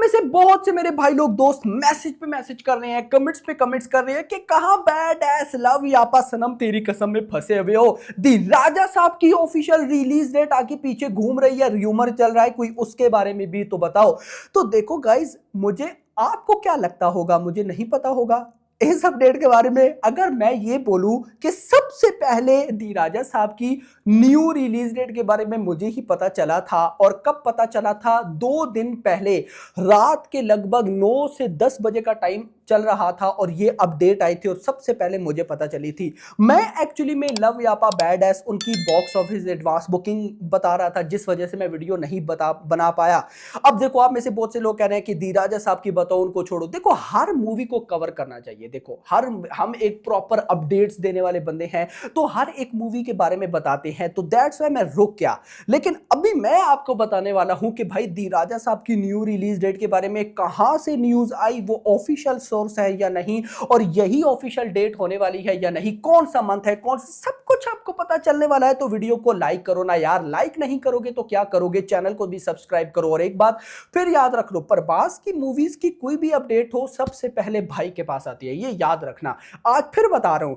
में से बहुत से मेरे भाई लोग दोस्त मैसेज पे मैसेज कर रहे हैं, कमेंट्स पे कमेंट्स कर रहे हैं कि कहां बैड एस लव यापा सनम तेरी कसम में फंसे हुए हो। दी राजा साहब की ऑफिशियल रिलीज डेट आगे पीछे घूम रही है, र्यूमर चल रहा है कोई, उसके बारे में भी तो बताओ। तो देखो गाइज, मुझे आपको क्या लगता होगा, मुझे नहीं पता होगा इस अपडेट के बारे में। अगर मैं ये बोलूं कि सबसे पहले दी राजा साहब की न्यू रिलीज डेट के बारे में मुझे ही पता चला था, और कब पता चला था, 2 दिन पहले रात के लगभग 9 से 10 बजे का टाइम चल रहा था और ये अपडेट आई थी और सबसे पहले मुझे पता चली थी। मैं एक्चुअली में लव यापा बैड एस उनकी बॉक्स ऑफिस एडवांस बुकिंग बता रहा था, जिस वजह से मैं वीडियो नहीं बना पाया। अब देखो, आप में से बहुत से लोग कह रहे हैं कि दी राजा साहब की बताओ, उनको छोड़ो। देखो, हर मूवी को कवर करना चाहिए। देखो, हम एक प्रॉपर अपडेट्स देने वाले बंदे हैं, तो हर एक मूवी के बारे में बताते हैं, तो दैट्स व्हाई मैं रुक गया। लेकिन अभी मैं आपको बताने वाला हूं कि भाई दी राजा साहब की न्यू रिलीज डेट के बारे में कहां से न्यूज आई, वो ऑफिशियल सोर्स है या नहीं, और यही ऑफिशियल डेट होने वाली है या नहीं, कौन सा मंथ है, कौन सब कुछ आपको पता चलने वाला है। तो वीडियो को लाइक करो ना यार, लाइक नहीं करोगे तो क्या करोगे, चैनल को भी सब्सक्राइब करो। और एक बात फिर याद रख लो, प्रभास की मूवीज की कोई भी अपडेट हो सबसे पहले भाई के पास आती है, ये याद रखना। आज फिर बता रहा हूं।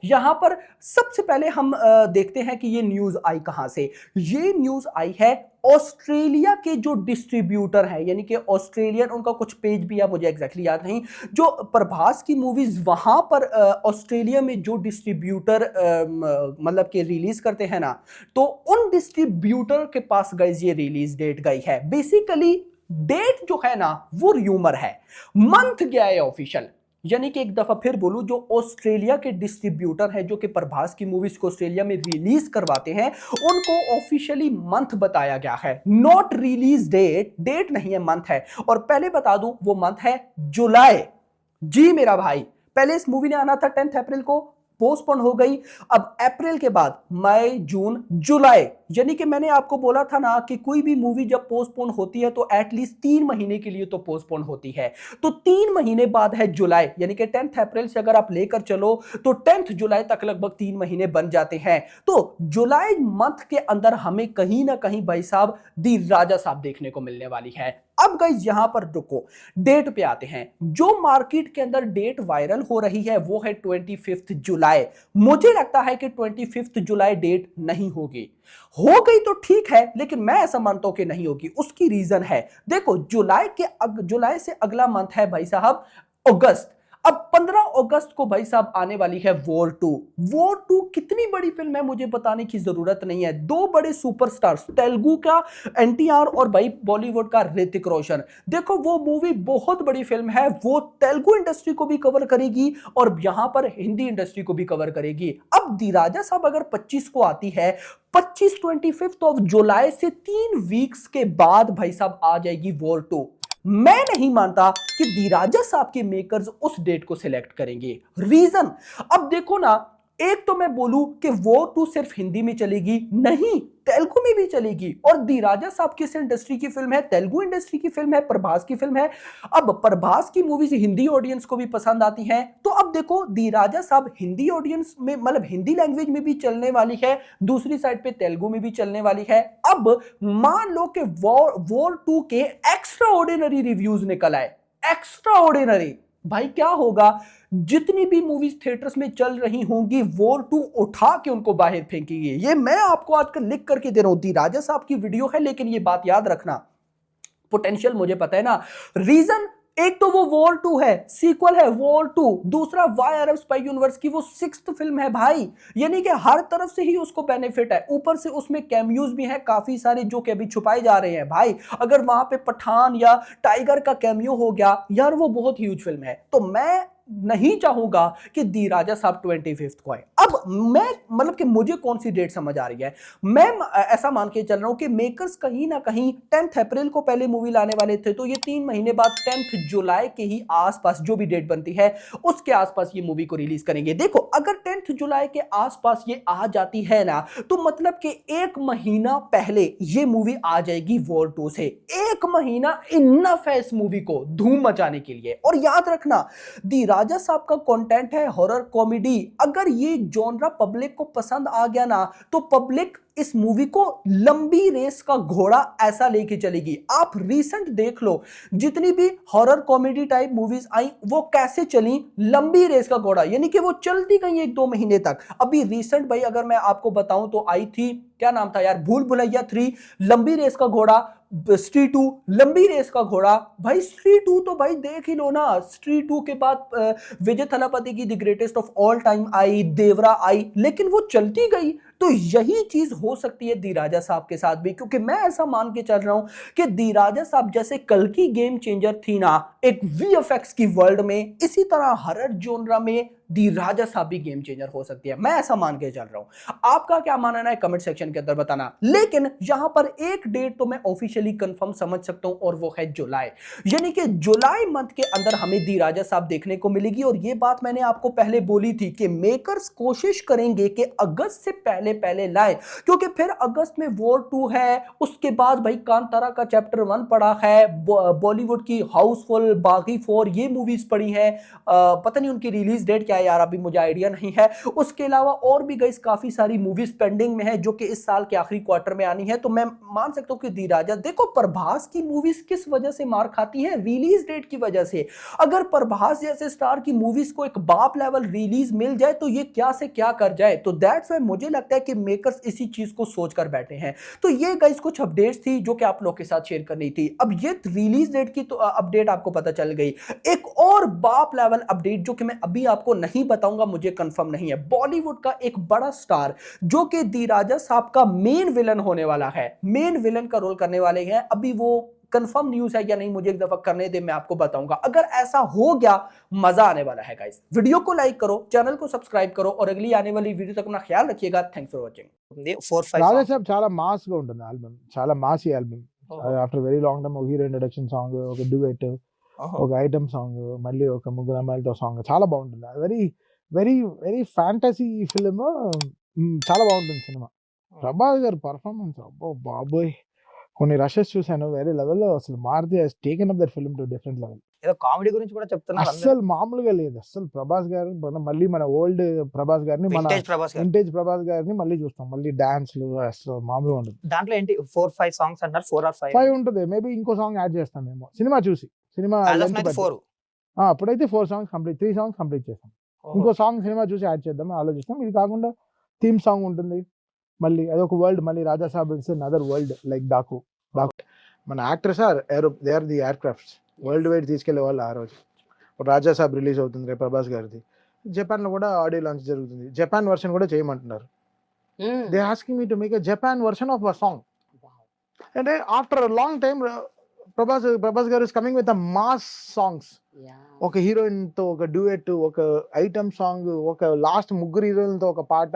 यहां पर सबसे पहले हम देखते हैं कि ये न्यूज आई कहां से। ये न्यूज आई है ऑस्ट्रेलिया के जो डिस्ट्रीब्यूटर हैं, यानी कि ऑस्ट्रेलियन, उनका कुछ पेज भी है, मुझे एग्जैक्टली याद नहीं, जो प्रभास की मूवीज वहां पर ऑस्ट्रेलिया में जो डिस्ट्रीब्यूटर मतलब कि रिलीज करते हैं ना, तो उन डिस्ट्रीब्यूटर के पास गाइस ये रिलीज डेट गई है। बेसिकली डेट जो है ना वो र्यूमर है, मंथ गया है ऑफिशियल। यानी कि एक दफा फिर बोलूं, जो ऑस्ट्रेलिया के डिस्ट्रीब्यूटर है, जो कि प्रभास की मूवीज को ऑस्ट्रेलिया में रिलीज करवाते हैं, उनको ऑफिशियली मंथ बताया गया है, नॉट रिलीज डेट। डेट नहीं है, मंथ है। और पहले बता दूं, वो मंथ है जुलाई। जी मेरा भाई, पहले इस मूवी ने आना था 10 अप्रैल को, पोस्टपोन हो गई। अब अप्रैल के बाद मई, जून, जुलाई, यानी कि मैंने आपको बोला था ना कि कोई भी मूवी जब पोस्टपोन होती है तो एटलीस्ट 3 महीने के लिए तो पोस्टपोन होती है। तो 3 महीने बाद है जुलाई, यानी कि 10 अप्रैल से अगर आप लेकर चलो तो 10 जुलाई तक लगभग 3 महीने बन जाते हैं। तो जुलाई मंथ के अंदर हमें कहीं ना कहीं भाई साहब दी राजा साहब देखने को मिलने वाली है। अब गाइस यहां पर रुको, डेट पे आते हैं। जो मार्केट के अंदर डेट वायरल हो रही है वो है 25 जुलाई। मुझे लगता है कि 25 जुलाई डेट नहीं होगी। हो गई तो ठीक है, लेकिन मैं ऐसा मानता हूं कि नहीं होगी। उसकी रीजन है, देखो, जुलाई से अगला मंथ है भाई साहब अगस्त। अब 15 अगस्त को भाई साहब आने वाली है वॉर 2। वॉर 2 कितनी बड़ी फिल्म है मुझे बताने की जरूरत नहीं है। 2 बड़े सुपरस्टार्स, तेलुगु का एनटीआर और भाई बॉलीवुड का ऋतिक रोशन। देखो, वो मूवी बहुत बड़ी फिल्म है, वो तेलुगु इंडस्ट्री को भी कवर करेगी और यहां पर हिंदी इंडस्ट्री को भी कवर करेगी। अब दी राजा साहब अगर 25 को आती है, 25 ऑफ जुलाई से 3 वीक्स के बाद भाई साहब आ जाएगी वॉर 2। मैं नहीं मानता कि दी राजा साहब के मेकर्स उस डेट को सिलेक्ट करेंगे। रीजन, अब देखो ना, एक तो मैं बोलूं कि वो 2 सिर्फ हिंदी में चलेगी, नहीं, तेलुगु में भी चलेगी। और दी राजा साहब किस इंडस्ट्री की फिल्म है, तेलुगु इंडस्ट्री की फिल्म है, प्रभास की फिल्म है। अब प्रभास की मूवीज हिंदी ऑडियंस को भी पसंद आती हैं, तो अब देखो, दी राजा साहब हिंदी ऑडियंस में, मतलब हिंदी लैंग्वेज में भी चलने वाली है, दूसरी साइड पे तेलुगु में भी चलने वाली है। अब मान लो कि वॉर 2 के एक्स्ट्रा ऑर्डिनरी रिव्यूज निकल आए, एक्स्ट्रा ऑर्डिनरी, भाई क्या होगा, जितनी भी मूवीज थिएटर्स में चल रही होंगी वॉर 2 उठा के उनको बाहर फेंकेंगे। ये मैं आपको आजकल लिख करके दे रहा हूं, दी राजा साहब की वीडियो है, लेकिन ये बात याद रखना, पोटेंशियल मुझे पता है ना। रीजन, एक तो वो वॉर 2 है, सीक्वल है वॉर 2, दूसरा वाई अरब स्पाई यूनिवर्स की वो 6th फिल्म है भाई, यानी कि हर तरफ से ही उसको बेनिफिट है। ऊपर से उसमें कैमियोज भी हैं काफी सारे जो कि अभी छुपाए जा रहे हैं भाई। अगर वहां पे पठान या टाइगर का कैमियो हो गया यार, वो बहुत ह्यूज फिल्म है। तो मैं नहीं चाहूंगा कि दी राजा साहब 25 को आए। अब मैं, मतलब कि मुझे कौन सी डेट समझ आ रही है, मैं ऐसा मान के चल रहा हूं कि मेकर्स कहीं ना कहीं 10 अप्रैल को पहले मूवी लाने वाले थे, तो ये 3 महीने बाद 10 जुलाई के ही आसपास, जो भी डेट बनती है उसके आसपास ये मूवी को रिलीज करेंगे। देखो, अगर 10 जुलाई के आसपास ये आ जाती है ना, तो मतलब कि 1 महीना पहले ये मूवी आ जाएगी वॉर 2 से। 1 महीना इनफ है इस मूवी को धूम मचाने के लिए। और याद रखना, दी राजा साहब का कंटेंट है हॉरर कॉमेडी। अगर ये जॉनरा पब्लिक को पसंद आ गया ना, तो पब्लिक इस मूवी को लंबी रेस का घोड़ा ऐसा लेके चलेगी। आप रीसेंट देख लो, जितनी भी हॉरर कॉमेडी टाइप मूवीज आई वो कैसे चली, लंबी रेस का घोड़ा, यानी कि वो चलती गई 1-2 महीने तक। अभी रीसेंट भाई अगर मैं आपको बताऊं तो आई थी, क्या नाम था यार, भूल भुलैया 3, लंबी रेस का घोड़ा, स्त्री 2, लंबी रेस का घोड़ा। भाई स्त्री 2 तो भाई देख ही लो ना, स्त्री 2 के बाद विजय थलापति की the greatest of all time आई, देवरा आई, लेकिन वो चलती गई। तो यही चीज हो सकती है दी राजा साहब के साथ भी, क्योंकि मैं ऐसा मान के चल रहा हूं कि दी राजा साहब जैसे कल की गेम चेंजर थी ना एक वीएफएक्स की वर्ल्ड में, इसी तरह हॉरर जोनरा में दी राजा साहब भी गेम चेंजर हो सकती है। मैं ऐसा मान के चल रहा हूं। आपका क्या मानना है कमेंट सेक्शन के अंदर बताना। लेकिन यहां पर एक डेट तो मैं ऑफिशियली कंफर्म समझ सकता हूं, और वो है जुलाई, यानी कि जुलाई मंथ के अंदर हमें दी राजा साहब देखने को मिलेगी। और ये बात मैंने आपको पहले बोली थी कि मेकर्स कोशिश करेंगे कि अगस्त से पहले पहले लाए, क्योंकि फिर अगस्त में वॉर 2 है, उसके बाद भाई कांतारा का चैप्टर 1 पड़ा है, बॉलीवुड की हाउसफुल, बागी 4 ये मूवीज पड़ी हैं, पता नहीं उनकी रिलीज डेट क्या है यार, अभी मुझे आइडिया नहीं है। उसके अलावा और भी गाइस काफी सारी मूवीज पेंडिंग में है जो कि इस साल के आखिरी क्वार्टर में आनी है। तो मैं मान सकता हूं कि दी राजा, देखो प्रभास की मूवीज किस वजह से मार खाती है, रिलीज डेट की वजह से। अगर प्रभास जैसे स्टार की मूवीज को एक बाप लेवल रिलीज मिल जाए तो ये क्या से क्या कर जाए। तो दैट्स व्हाई मुझे लगता है कि मेकर्स इसी चीज को सोच कर बैठे हैं। तो ये गाइस कुछ अपडेट्स थी जो कि आप लोग के साथ शेयर करनी थी। अब ये रिलीज डेट की तो अपडेट आपको पता चल गई। एक और बाप लेवल अपडेट जो कि मैं अभी आपको नहीं बताऊंगा, मुझे कंफर्म नहीं है। बॉलीवुड का एक बड़ा स्टार जो कि दी राजा साहब का मेन विलन होने वाला है, मेन विलन का रोल करने वाले हैं। अभी वो कंफर्म न्यूज है या नहीं मुझे एक दफा करने दे, मैं आपको बताऊंगा। अगर ऐसा हो गया मजा आने वाला है गाइस। वीडियो को लाइक करो, चैनल को सब्सक्राइब करो, और अगली आने वाली वीडियो तक अपना ख्याल रखिएगा। Thanks for watching. 4-5 Raja songs Saab చాలా మాస్ గా ఉంటుంది ఆల్బమ్, చాలా massy album. After very long time ఒక హీరో ఇంట్రడక్షన్ సాంగ్, ఒక డ్యూయెట్, ఒక ఐటమ్ సాంగ్, మళ్ళీ ఒక ముగ్గురు అమ్మాయిలతో సాంగ్ చాలా బాగుంటుంది. Very very very fantasy film, చాలా బాగుంటుంది సినిమా. ప్రభాస్ గారి పర్ఫార్మెన్స్ అబ్బో బాబోయ్, కొన్ని రషెస్ చూశాను వేరే లెవెల్లో. అసలు Maruthi has taken up that film to different level. ఏదో కామెడీ గురించి కూడా చెప్తున్నారు అందరూ. అస్సలు మామూలుగా లేదు. అస్సలు ప్రభాస్ గారు మళ్ళీ మన ఓల్డ్ ప్రభాస్ గారిని, మన వింటేజ్ ప్రభాస్ గారు. వింటేజ్ ప్రభాస్ గారిని మళ్ళీ చూస్తాం. మళ్ళీ డాన్స్లు అసలు మామూలుగా ఉండదు. దాంట్లో ఏంటి 4-5 సాంగ్స్ అంటారు, 4 or 5 5 ఉంటుంది. మేబీ ఇంకో సాంగ్ యాడ్ చేస్తామేమో సినిమా చూసి. Cinema As of length now బట్టి. 4. అప్పుడైతే 4 సాంగ్స్ కంప్లీట్, 3 సాంగ్స్ కంప్లీట్ చేస్తాం. ఇంకో సాంగ్ సినిమా చూసి యాడ్ చేద్దాం ఆలోచిస్తాం. ఇది కాకుండా థీమ్ సాంగ్ ఉంటుంది, మళ్ళీ అదొక వరల్డ్, మళ్ళీ Raja Saab it's another world like Daaku. మన actors are they are the aircrafts, world wide తీసుకెళ్లే వాళ్ళు. ఆ రోజు రాజా సాబ్ రిలీజ్ అవుతుంది రేపు ప్రభాస్ గారిది. జపాన్లో కూడా ఆడియో లాంచ్ జరుగుతుంది. జపాన్ వర్షన్ కూడా చేయమంటున్నారు. They asking me to make a Japan version of a song. అంటే ఆఫ్టర్ లాంగ్ టైమ్ ప్రభాస్ గారు is coming with mass songs. ఒక హీరోయిన్ తో ఒక డ్యూయెట్, ఒక ఐటమ్ సాంగ్, ఒక లాస్ట్ ముగ్గురు హీరోయిన్తో ఒక పాట,